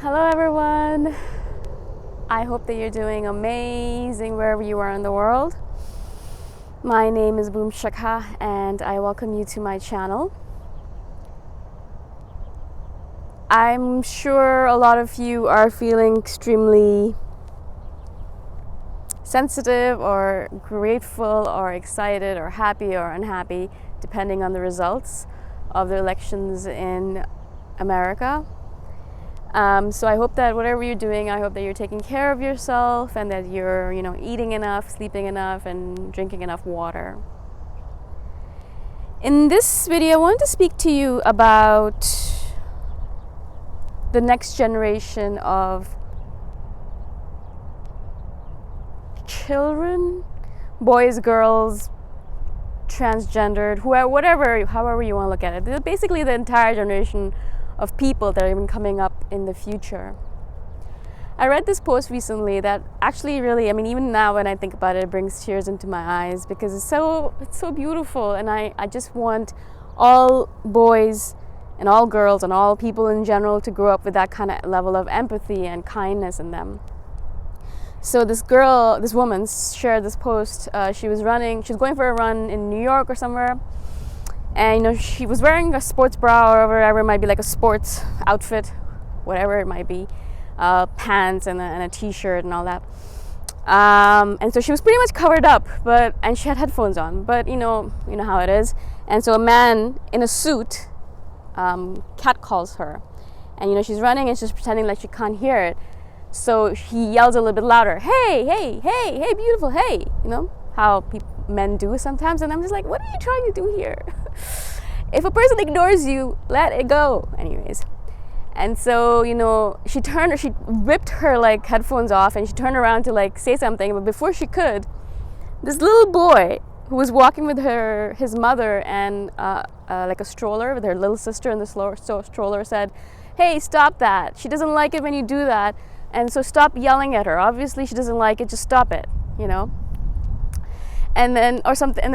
Hello everyone. I hope that you're doing amazing wherever you are in the world. My name is Shikha and I welcome you to my channel. I'm sure a lot of you are feeling extremely sensitive or grateful or excited or happy or unhappy depending on the results of the elections in America. So I hope that whatever you're doing, I hope that you're taking care of yourself and that you're, eating enough, sleeping enough, and drinking enough water. In this video, I want to speak to you about the next generation of children, boys, girls, transgendered, whoever, however you want to look at it. Basically, the entire generation of people that are even coming up in the future. I read this post recently that actually really, even now when I think about it, it brings tears into my eyes because it's so beautiful, and I just want all boys and all girls and all people in general to grow up with that kind of level of empathy and kindness in them. So this woman shared this post. She was going for a run in New York or somewhere. And she was wearing a sports bra or whatever it might be, like a sports outfit, whatever it might be, pants and a t-shirt and all that. And so she was pretty much covered up, and she had headphones on. But you know how it is. And so a man in a suit catcalls her, and she's running and she's pretending like she can't hear it. So he yells a little bit louder, "Hey, hey, hey, hey, beautiful, hey!" How men do sometimes, and I'm just like, what are you trying to do here? If a person ignores you, let it go. Anyways, and so she ripped her like headphones off, and she turned around to like say something, but before she could, this little boy who was walking with his mother and like a stroller with her little sister in the stroller said, "Hey, stop that! She doesn't like it when you do that, and so stop yelling at her. Obviously, she doesn't like it. Just stop it." And then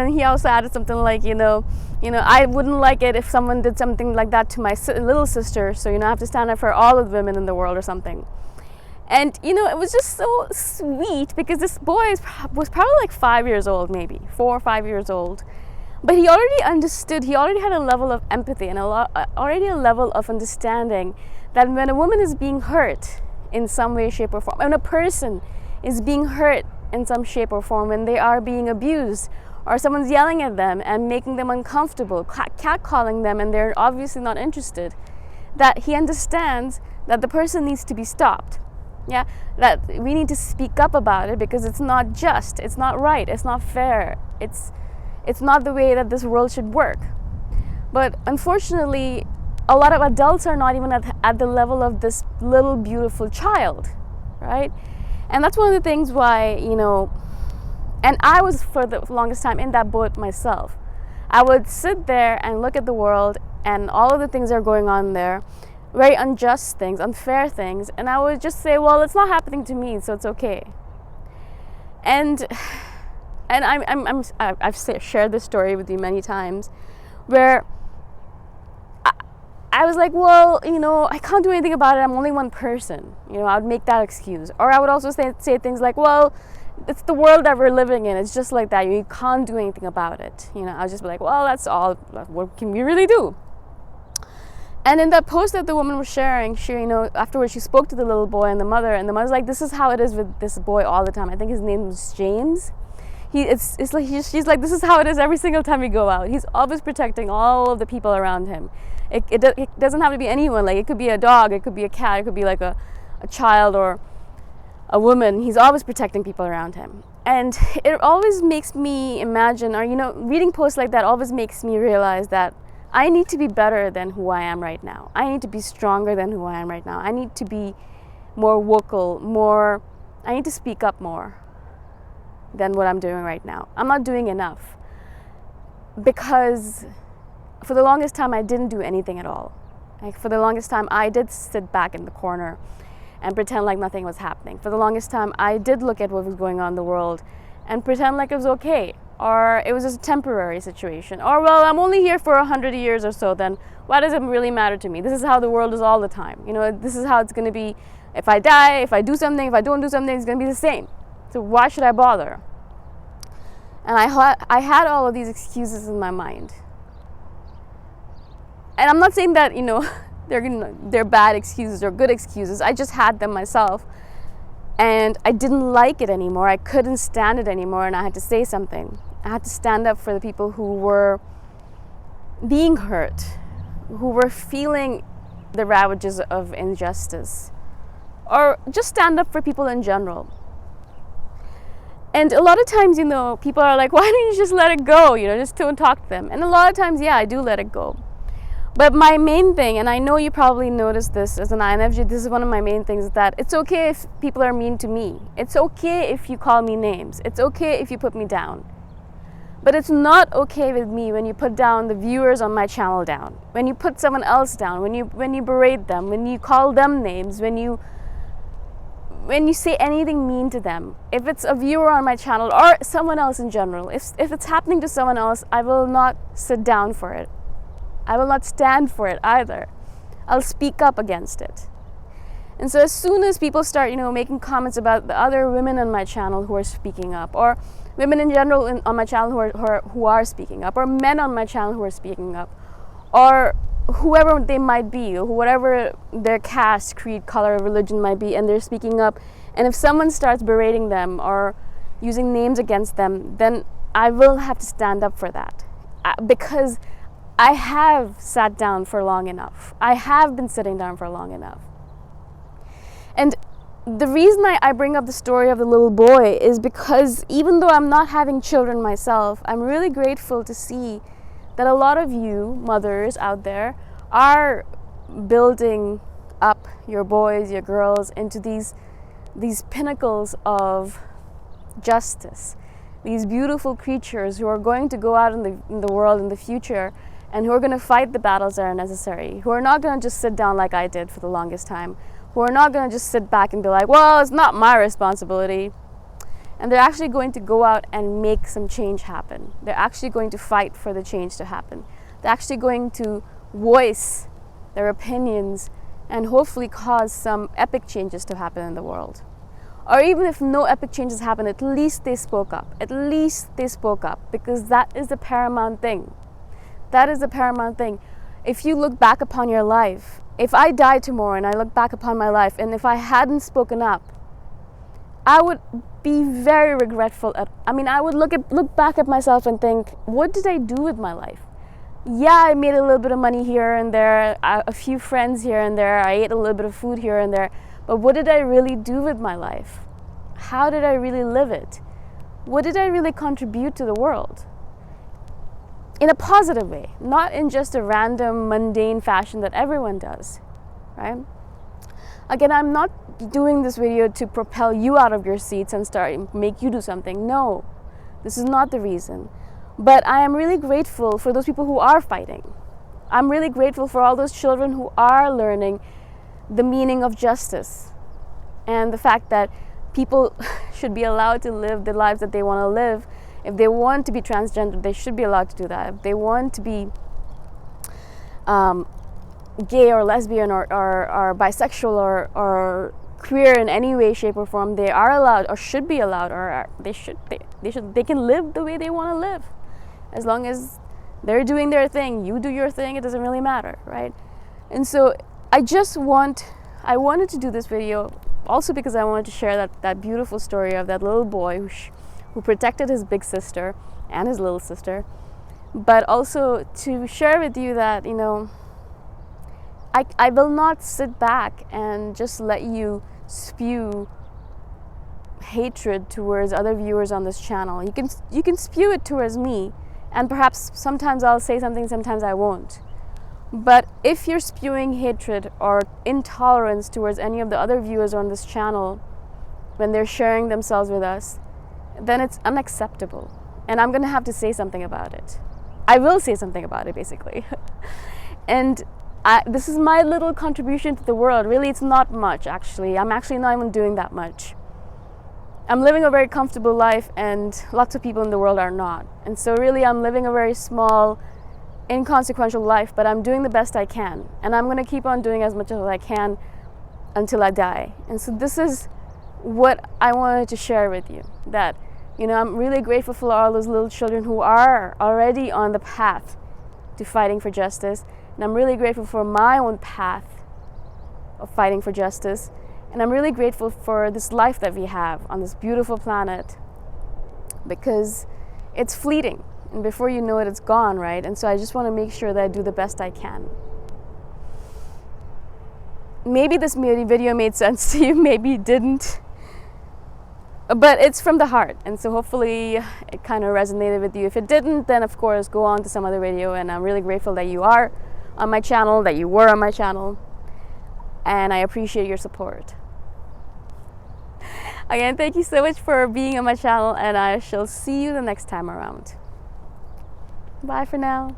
he also added something like, I wouldn't like it if someone did something like that to my little sister, so I have to stand up for all of the women in the world or something. And it was just so sweet because this boy was probably like 5 years old, maybe 4 or 5 years old, but he already understood. He already had a level of empathy and already a level of understanding that when a woman is being hurt in some way, shape, or form, when a person is being hurt in some shape or form, when they are being abused or someone's yelling at them and making them uncomfortable, catcalling them, and they're obviously not interested, that he understands that the person needs to be stopped. Yeah, that we need to speak up about it because it's not just, it's not right, it's not fair, it's not the way that this world should work. But unfortunately, a lot of adults are not even at the level of this little beautiful child, right? And that's one of the things why, and I was for the longest time in that boat myself. I would sit there and look at the world and all of the things that are going on there, very unjust things, unfair things, and I would just say, well, it's not happening to me, so it's okay. And I've shared this story with you many times, where I was like, well, I can't do anything about it. I'm only one person. I would make that excuse. Or I would also say things like, well, it's the world that we're living in. It's just like that. You can't do anything about it. I would just be like, well, that's all. What can we really do? And in that post that the woman was sharing, she, afterwards she spoke to the little boy and the mother's like, this is how it is with this boy all the time. I think his name was James. She's like, this is how it is every single time we go out. He's always protecting all of the people around him. It doesn't have to be anyone. Like, it could be a dog, it could be a cat, it could be like a child or a woman. He's always protecting people around him. And it always makes me imagine, or reading posts like that always makes me realize that I need to be better than who I am right now. I need to be stronger than who I am right now. I need to be more vocal, I need to speak up more than what I'm doing right now. I'm not doing enough because for the longest time I didn't do anything at all. Like, for the longest time I did sit back in the corner and pretend like nothing was happening. For the longest time I did look at what was going on in the world and pretend like it was okay. or it was just a temporary situation, or well, I'm only here for 100 years or so, then why does it really matter to me? This is how the world is all the time. This is how it's going to be. If I die, if I do something, if I don't do something, it's going to be the same. So why should I bother? And I had all of these excuses in my mind. And I'm not saying that, they're bad excuses or good excuses. I just had them myself. And I didn't like it anymore. I couldn't stand it anymore, and I had to say something. I had to stand up for the people who were being hurt, who were feeling the ravages of injustice, or just stand up for people in general. And a lot of times, people are like, why don't you just let it go? Just don't talk to them. And a lot of times, yeah, I do let it go. But my main thing, and I know you probably noticed this as an INFJ, this is one of my main things, is that it's okay if people are mean to me. It's okay if you call me names. It's okay if you put me down. But it's not okay with me when you put down the viewers on my channel down, when you put someone else down, when you berate them, when you call them names, when you say anything mean to them. If it's a viewer on my channel or someone else in general, if it's happening to someone else, I will not sit down for it. I will not stand for it either. I'll speak up against it. And so as soon as people start, making comments about the other women on my channel who are speaking up, or women in general on my channel who are speaking up, or men on my channel who are speaking up, or whoever they might be, or whatever their caste, creed, color, religion might be, and they're speaking up, and if someone starts berating them or using names against them, then I will have to stand up for that. Because I have sat down for long enough. I have been sitting down for long enough. And the reason I bring up the story of the little boy is because even though I'm not having children myself, I'm really grateful to see that a lot of you mothers out there are building up your boys, your girls into these pinnacles of justice, these beautiful creatures who are going to go out in the world in the future and who are going to fight the battles that are necessary, who are not going to just sit down like I did for the longest time, who are not going to just sit back and be like, well, it's not my responsibility. And they're actually going to go out and make some change happen. They're actually going to fight for the change to happen. They're actually going to voice their opinions and hopefully cause some epic changes to happen in the world. Or even if no epic changes happen, at least they spoke up. At least they spoke up, because that is the paramount thing. That is the paramount thing. If you look back upon your life, if I die tomorrow and I look back upon my life, and if I hadn't spoken up, I would be very regretful. I would look back at myself and think, what did I do with my life? Yeah, I made a little bit of money here and there, a few friends here and there, I ate a little bit of food here and there, but what did I really do with my life? How did I really live it? What did I really contribute to the world? In a positive way, not in just a random, mundane fashion that everyone does, right? Again, I'm not doing this video to propel you out of your seats and make you do something. No, this is not the reason. But I am really grateful for those people who are fighting. I'm really grateful for all those children who are learning the meaning of justice and the fact that people should be allowed to live the lives that they want to live. If they want to be transgender, they should be allowed to do that. If they want to be gay or lesbian or bisexual or queer in any way, shape, or form, they are allowed or should be allowed, or they can live the way they want to live, as long as they're doing their thing. You do your thing. It doesn't really matter, right? And so I wanted to do this video also because I wanted to share that beautiful story of that little boy who protected his big sister and his little sister, but also to share with you that, I will not sit back and just let you spew hatred towards other viewers on this channel. You can spew it towards me, and perhaps sometimes I'll say something, sometimes I won't. But if you're spewing hatred or intolerance towards any of the other viewers on this channel when they're sharing themselves with us, then it's unacceptable. And I'm going to have to say something about it. I will say something about it, basically. And this is my little contribution to the world. Really, it's not much, actually. I'm actually not even doing that much. I'm living a very comfortable life, and lots of people in the world are not. And so really I'm living a very small, inconsequential life, but I'm doing the best I can. And I'm going to keep on doing as much as I can until I die. And so this is what I wanted to share with you, that, you know, I'm really grateful for all those little children who are already on the path to fighting for justice. And I'm really grateful for my own path of fighting for justice. And I'm really grateful for this life that we have on this beautiful planet, because it's fleeting. And before you know it, it's gone, right? And so I just want to make sure that I do the best I can. Maybe this video made sense to you, maybe it didn't. But it's from the heart, and so hopefully it kind of resonated with you. If it didn't, then of course go on to some other video, and I'm really grateful that you are on my channel, that you were on my channel, and I appreciate your support. Again, thank you so much for being on my channel, and I shall see you the next time around. Bye for now.